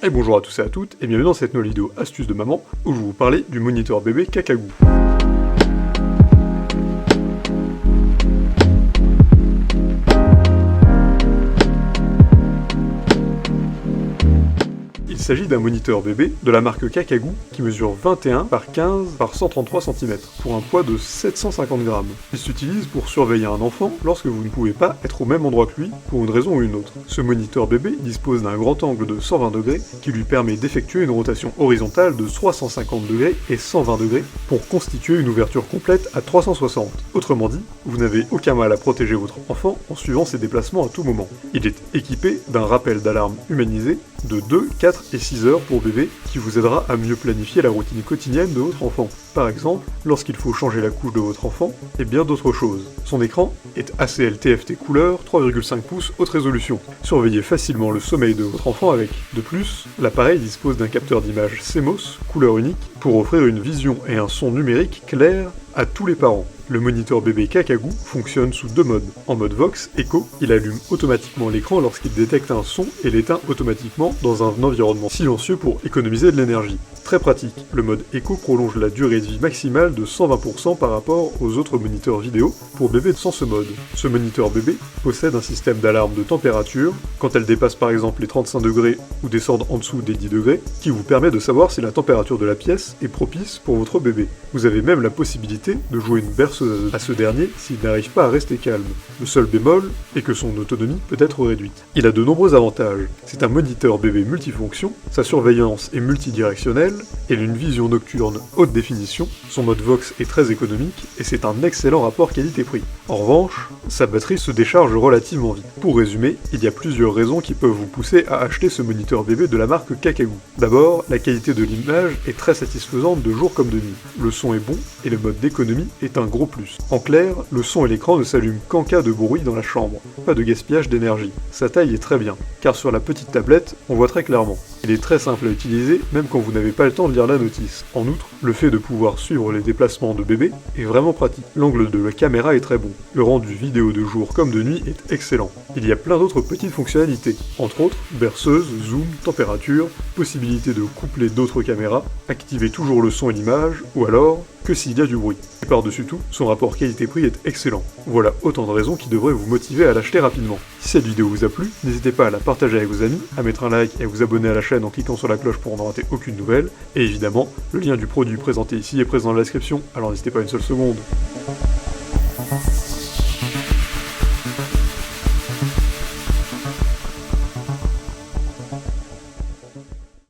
Et bonjour à tous et à toutes, et bienvenue dans cette nouvelle vidéo astuce de maman, où je vais vous parler du moniteur bébé Kakagoo. Il s'agit d'un moniteur bébé de la marque Kakagoo qui mesure 21 par 15 par 133 cm pour un poids de 750 grammes. Il s'utilise pour surveiller un enfant lorsque vous ne pouvez pas être au même endroit que lui pour une raison ou une autre. Ce moniteur bébé dispose d'un grand angle de 120 degrés qui lui permet d'effectuer une rotation horizontale de 350 degrés et 120 degrés pour constituer une ouverture complète à 360. Autrement dit, vous n'avez aucun mal à protéger votre enfant en suivant ses déplacements à tout moment. Il est équipé d'un rappel d'alarme humanisé de 2, 4 et 6 heures pour bébé qui vous aidera à mieux planifier la routine quotidienne de votre enfant. Par exemple, lorsqu'il faut changer la couche de votre enfant et bien d'autres choses. Son écran est ACL TFT couleur 3,5 pouces haute résolution. Surveillez facilement le sommeil de votre enfant avec. De plus, l'appareil dispose d'un capteur d'image CMOS couleur unique pour offrir une vision et un son numérique clair à tous les parents. Le moniteur bébé Kakagoo fonctionne sous deux modes. En mode Vox Echo, il allume automatiquement l'écran lorsqu'il détecte un son et l'éteint automatiquement dans un environnement silencieux pour économiser de l'énergie. Très pratique, le mode Echo prolonge la durée de vie maximale de 120% par rapport aux autres moniteurs vidéo pour bébé sans ce mode. Ce moniteur bébé possède un système d'alarme de température quand elle dépasse par exemple les 35 degrés ou descende en dessous des 10 degrés, qui vous permet de savoir si la température de la pièce est propice pour votre bébé. Vous avez même la possibilité de jouer une berceuse à ce dernier s'il n'arrive pas à rester calme. Le seul bémol est que son autonomie peut être réduite. Il a de nombreux avantages. C'est un moniteur bébé multifonction, sa surveillance est multidirectionnelle, et une vision nocturne haute définition, son mode Vox est très économique et c'est un excellent rapport qualité-prix. En revanche, sa batterie se décharge relativement vite. Pour résumer, il y a plusieurs raisons qui peuvent vous pousser à acheter ce moniteur bébé de la marque Kakagoo. D'abord, la qualité de l'image est très satisfaisante de jour comme de nuit. Le son est bon et le mode d'économie est un gros plus. En clair, le son et l'écran ne s'allument qu'en cas de bruit dans la chambre. Pas de gaspillage d'énergie. Sa taille est très bien, car sur la petite tablette, on voit très clairement. Il est très simple à utiliser, même quand vous n'avez pas le temps de lire la notice. En outre, le fait de pouvoir suivre les déplacements de bébé est vraiment pratique. L'angle de la caméra est très bon. Le rendu vidéo de jour comme de nuit est excellent. Il y a plein d'autres petites fonctionnalités. Entre autres, berceuse, zoom, température, possibilité de coupler d'autres caméras, activer toujours le son et l'image, ou alors que s'il y a du bruit. Et par-dessus tout, son rapport qualité-prix est excellent. Voilà autant de raisons qui devraient vous motiver à l'acheter rapidement. Si cette vidéo vous a plu, n'hésitez pas à la partager avec vos amis, à mettre un like et à vous abonner à la chaîne en cliquant sur la cloche pour ne rater aucune nouvelle. Et évidemment, le lien du produit présenté ici est présent dans la description, alors n'hésitez pas une seule seconde.